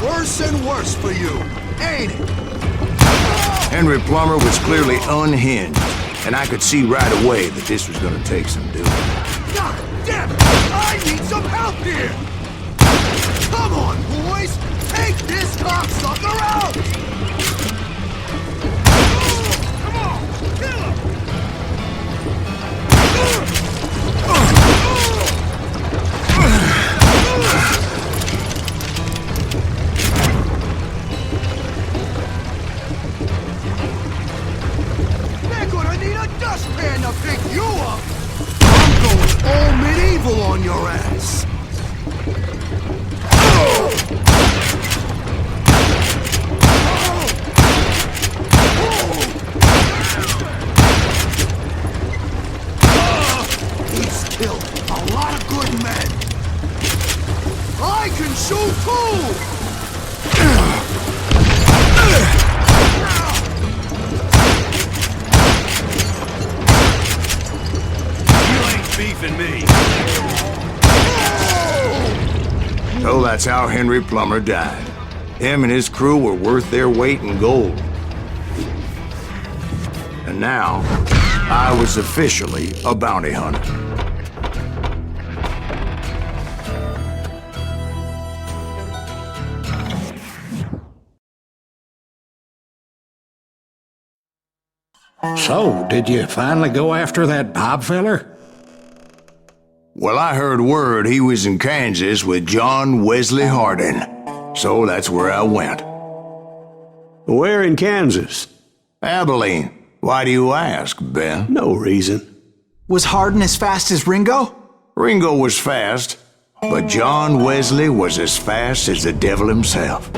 worse and worse for you, ain't it? Henry Plummer was clearly unhinged, and I could see right away that this was gonna take some doing. God damn it! I need some help here! Come on, boys! Take this cocksucker out! Come on! Kill him! They're gonna need a dustpan to pick you up! I'm going all medieval on your ass! He's killed a lot of good men! I can shoot too! Beefing me. So that's how Henry Plummer died. Him and his crew were worth their weight in gold. And now, I was officially a bounty hunter. So, did you finally go after that Bob feller? Well, I heard word he was in Kansas with John Wesley Hardin. So that's where I went. Where in Kansas? Abilene. Why do you ask, Ben? No reason. Was Hardin as fast as Ringo? Ringo was fast, but John Wesley was as fast as the devil himself.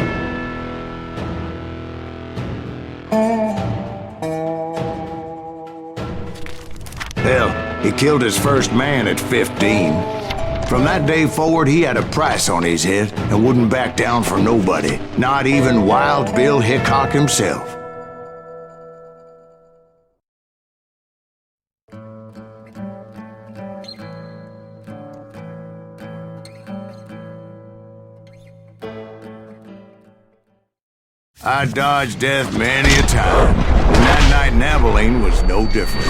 Hell, he killed his first man at 15. From that day forward, he had a price on his head and wouldn't back down for nobody, not even Wild Bill Hickok himself. I dodged death many a time, and that night in Abilene was no different.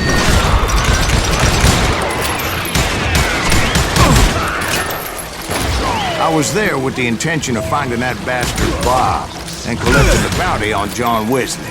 I was there with the intention of finding that bastard Bob and collecting the bounty on John Wesley.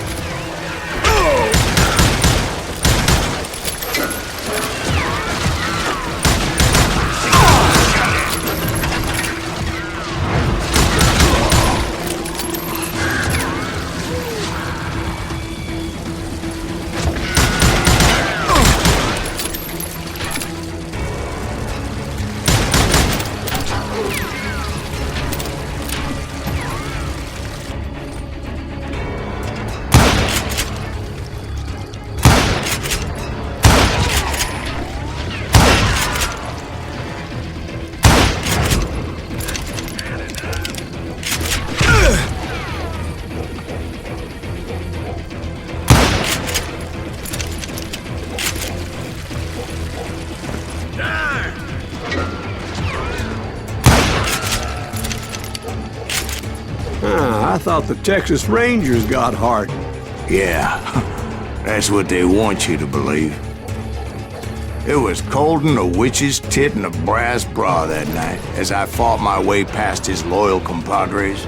I thought the Texas Rangers got Hardin. Yeah, that's what they want you to believe. It was cold in a witch's tit and a brass bra that night as I fought my way past his loyal compadres.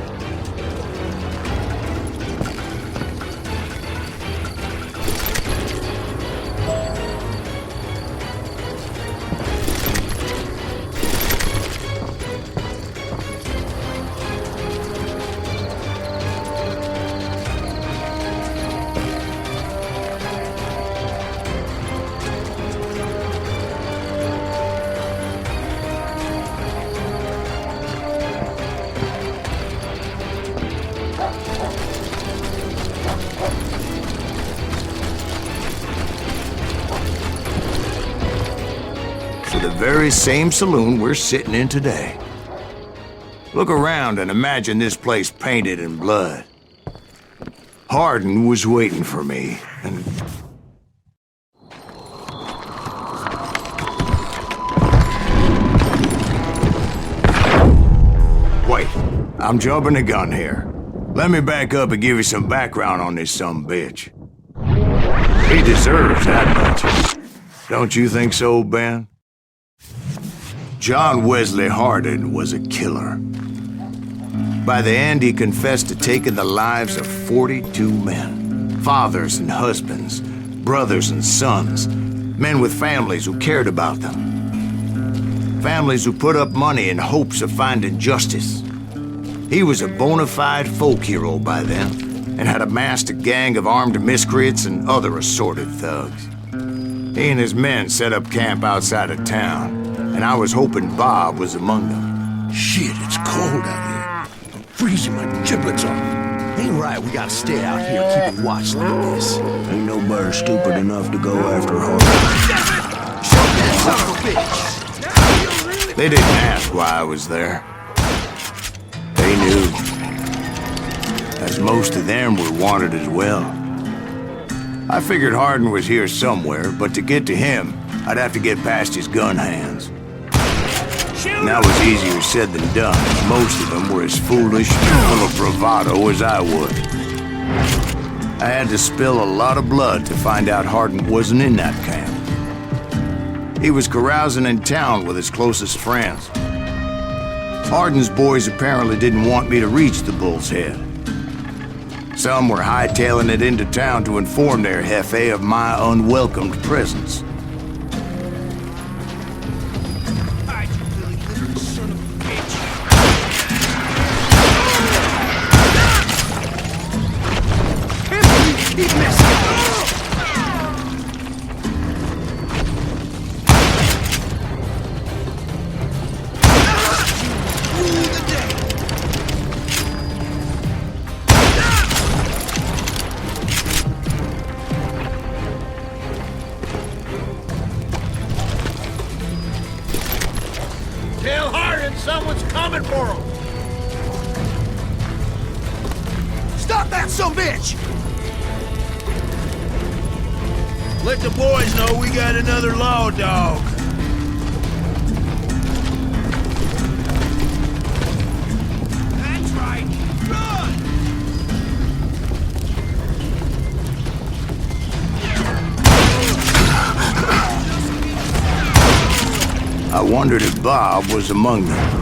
The very same saloon we're sitting in today. Look around and imagine this place painted in blood. Hardin was waiting for me, and... Wait, I'm jumping the gun here. Let me back up and give you some background on this sumbitch. He deserves that much. Don't you think so, Ben? John Wesley Hardin was a killer. By the end, he confessed to taking the lives of 42 men. Fathers and husbands, brothers and sons, men with families who cared about them. Families who put up money in hopes of finding justice. He was a bona fide folk hero by then, and had amassed a gang of armed miscreants and other assorted thugs. He and his men set up camp outside of town, and I was hoping Bob was among them. Shit, it's cold out here. I'm freezing my giblets off. Ain't right, we gotta stay out here keeping watch like this. Ain't nobody stupid enough to go after Hardin. Shoot that son of a bitch! They didn't ask why I was there. They knew. As most of them were wanted as well. I figured Hardin was here somewhere, but to get to him, I'd have to get past his gun hands. And that was easier said than done. Most of them were as foolish and full of bravado as I would. I had to spill a lot of blood to find out Hardin wasn't in that camp. He was carousing in town with his closest friends. Hardin's boys apparently didn't want me to reach the Bull's Head. Some were hightailing it into town to inform their jefe of my unwelcomed presence. Tell Hardin someone's coming for him. Stop that sumbitch! Let the boys know we got another law dog. That's right. Run! I wondered if Bob was among them.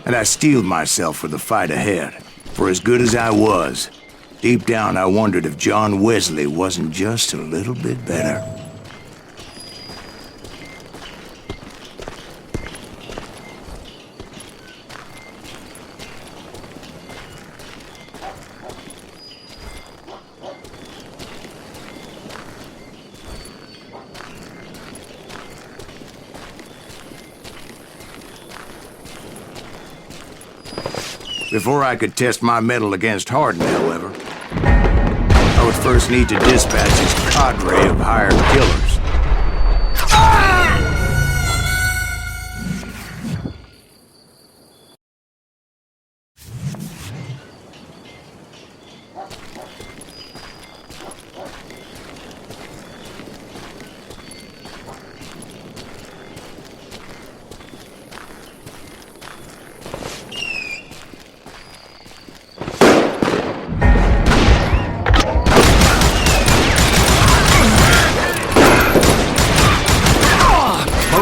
And I steeled myself for the fight ahead. For as good as I was, deep down I wondered if John Wesley wasn't just a little bit better. Before I could test my mettle against Hardin, however, I would first need to dispatch his cadre of hired killers.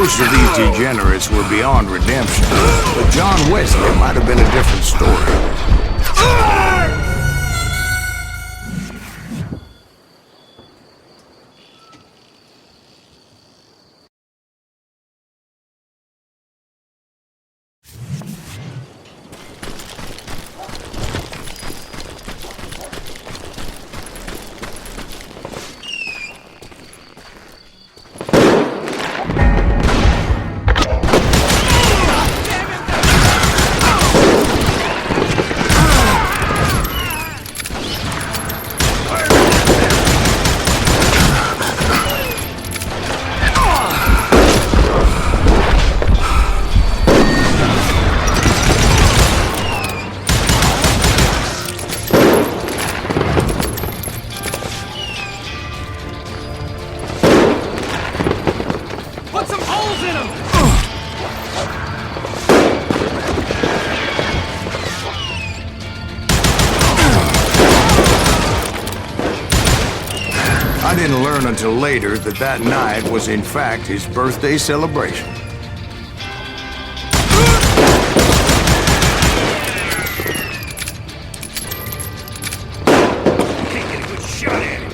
Most of these degenerates were beyond redemption, but John Wesley might have been a different story. I didn't learn until later that that night was in fact his birthday celebration. Can't get a good shot at him.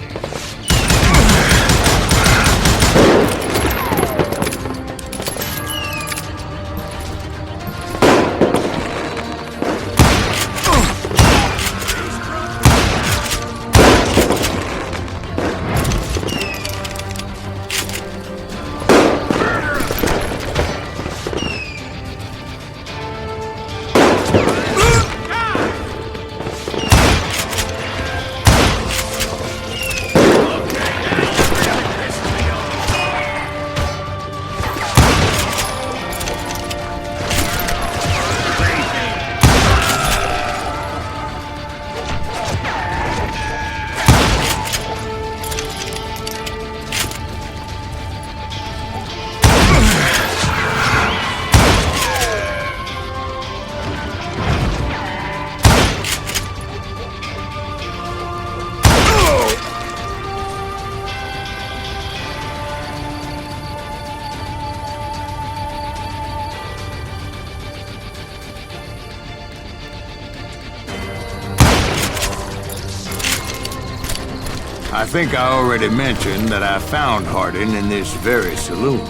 I think I already mentioned that I found Hardin in this very saloon.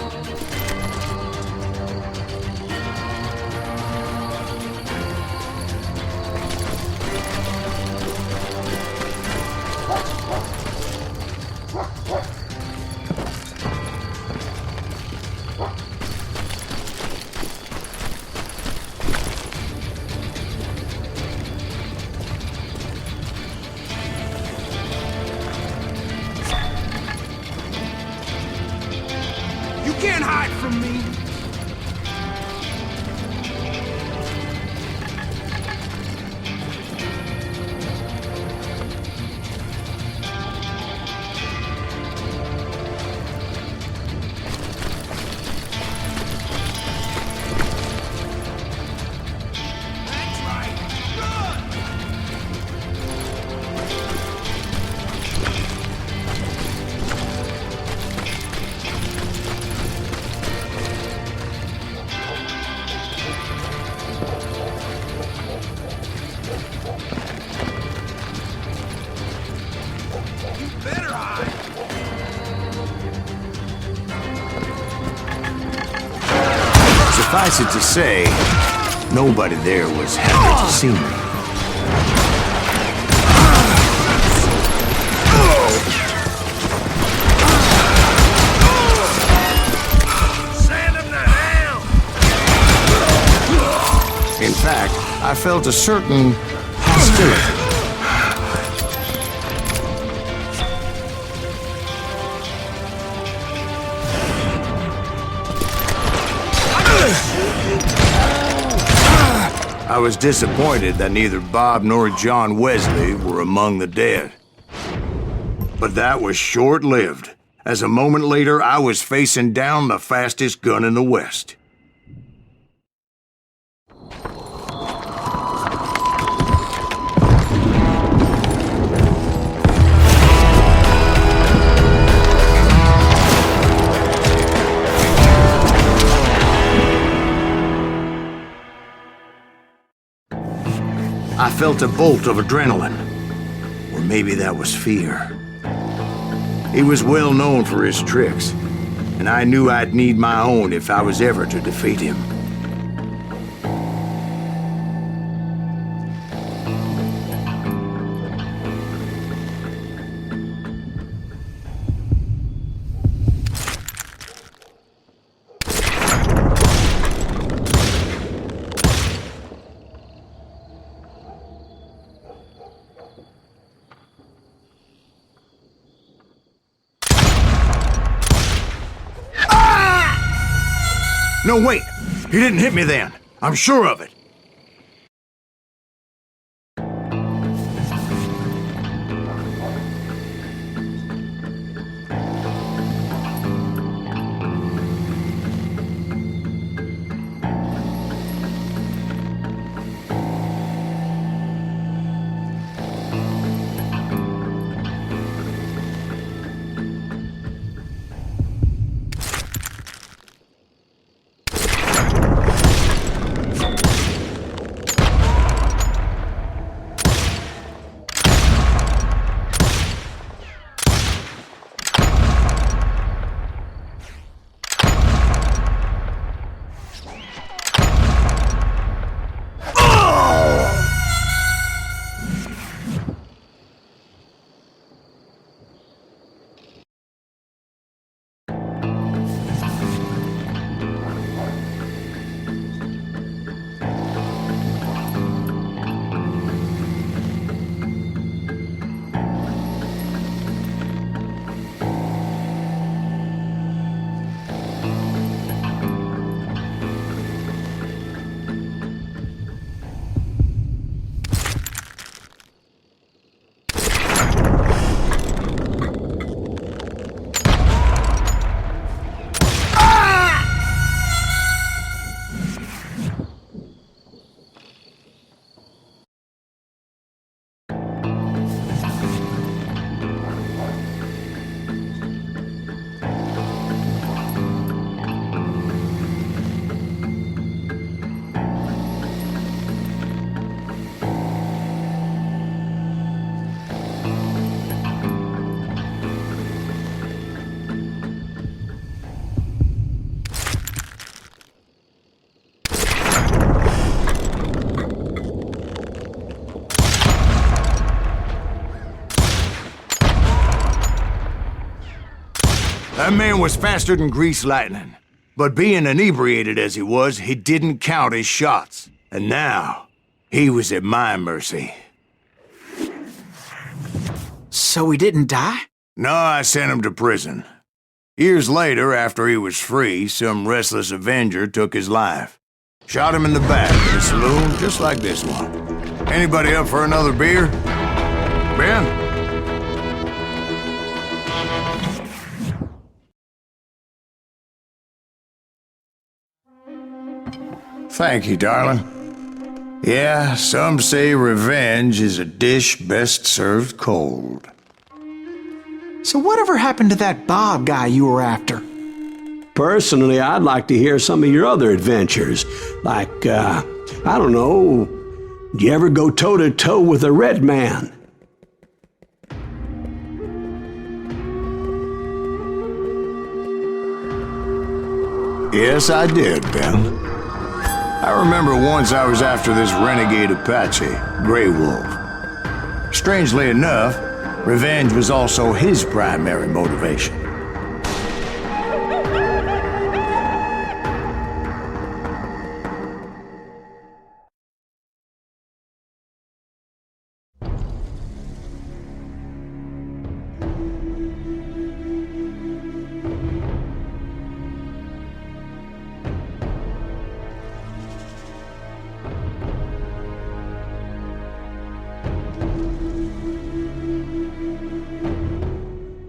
You can't hide from me! That's right! Run! Better hide! Suffice it to say, nobody there was happy to see me. Send him to hell! In fact, I felt a certain hostility. I was disappointed that neither Bob nor John Wesley were among the dead. But that was short-lived, as a moment later I was facing down the fastest gun in the West. felt a bolt of adrenaline. Or maybe that was fear. He was well known for his tricks, and I knew I'd need my own if I was ever to defeat him. No, wait! He didn't hit me then. I'm sure of it. That man was faster than greased lightning. But being inebriated as he was, he didn't count his shots. And now, he was at my mercy. So he didn't die? No, I sent him to prison. Years later, after he was free, some restless Avenger took his life. Shot him in the back in a saloon just like this one. Anybody up for another beer? Ben? Thank you, darling. Yeah, some say revenge is a dish best served cold. So whatever happened to that Bob guy you were after? Personally, I'd like to hear some of your other adventures. Like, I don't know, do you ever go toe-to-toe with a red man? Yes, I did, Ben. I remember once I was after this renegade Apache, Grey Wolf. Strangely enough, revenge was also his primary motivation.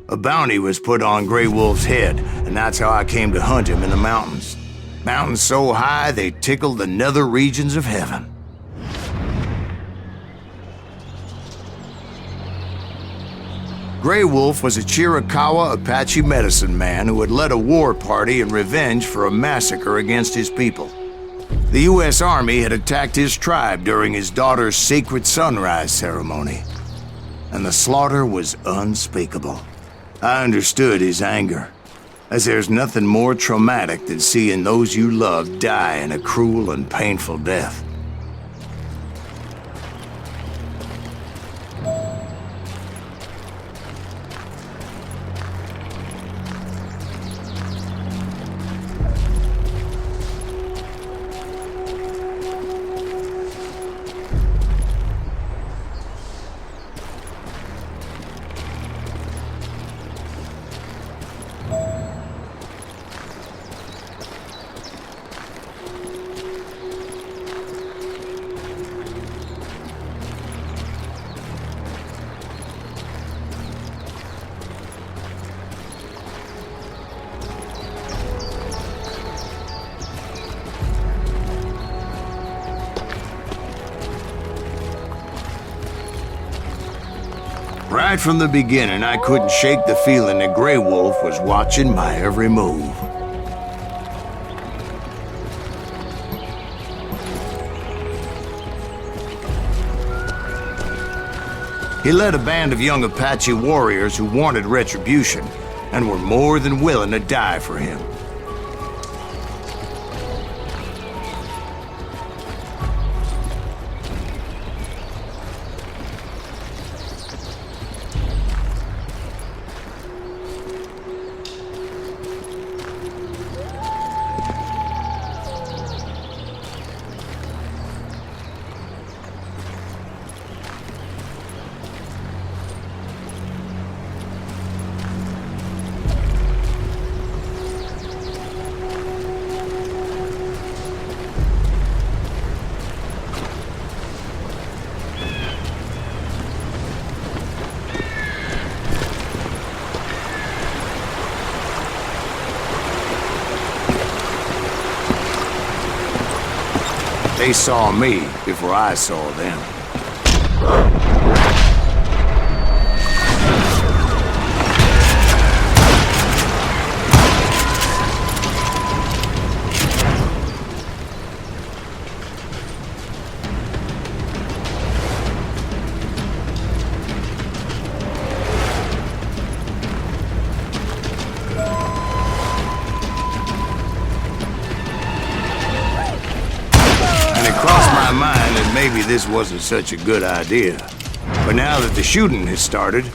A bounty was put on Grey Wolf's head, and that's how I came to hunt him in the mountains. Mountains so high they tickled the nether regions of heaven. Grey Wolf was a Chiricahua Apache medicine man who had led a war party in revenge for a massacre against his people. The U.S. Army had attacked his tribe during his daughter's sacred sunrise ceremony, and the slaughter was unspeakable. I understood his anger, as there's nothing more traumatic than seeing those you love die in a cruel and painful death. Right from the beginning, I couldn't shake the feeling that Grey Wolf was watching my every move. He led a band of young Apache warriors who wanted retribution and were more than willing to die for him. They saw me before I saw them. Maybe this wasn't such a good idea. But now that the shooting had started,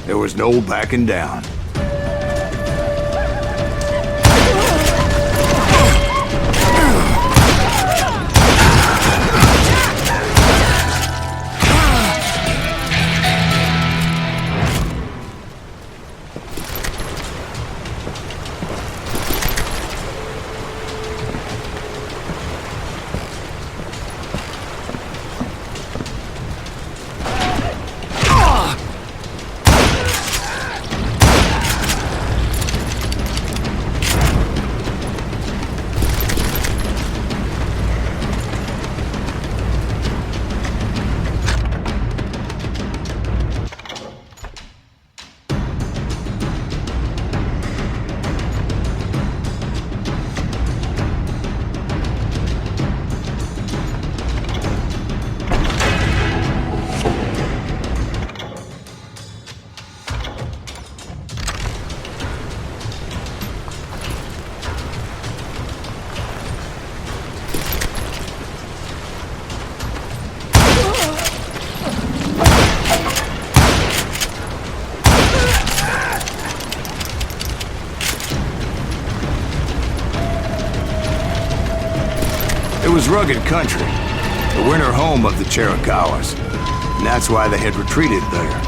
there was no backing down. It was rugged country, the winter home of the Chiricahuas, and that's why they had retreated there.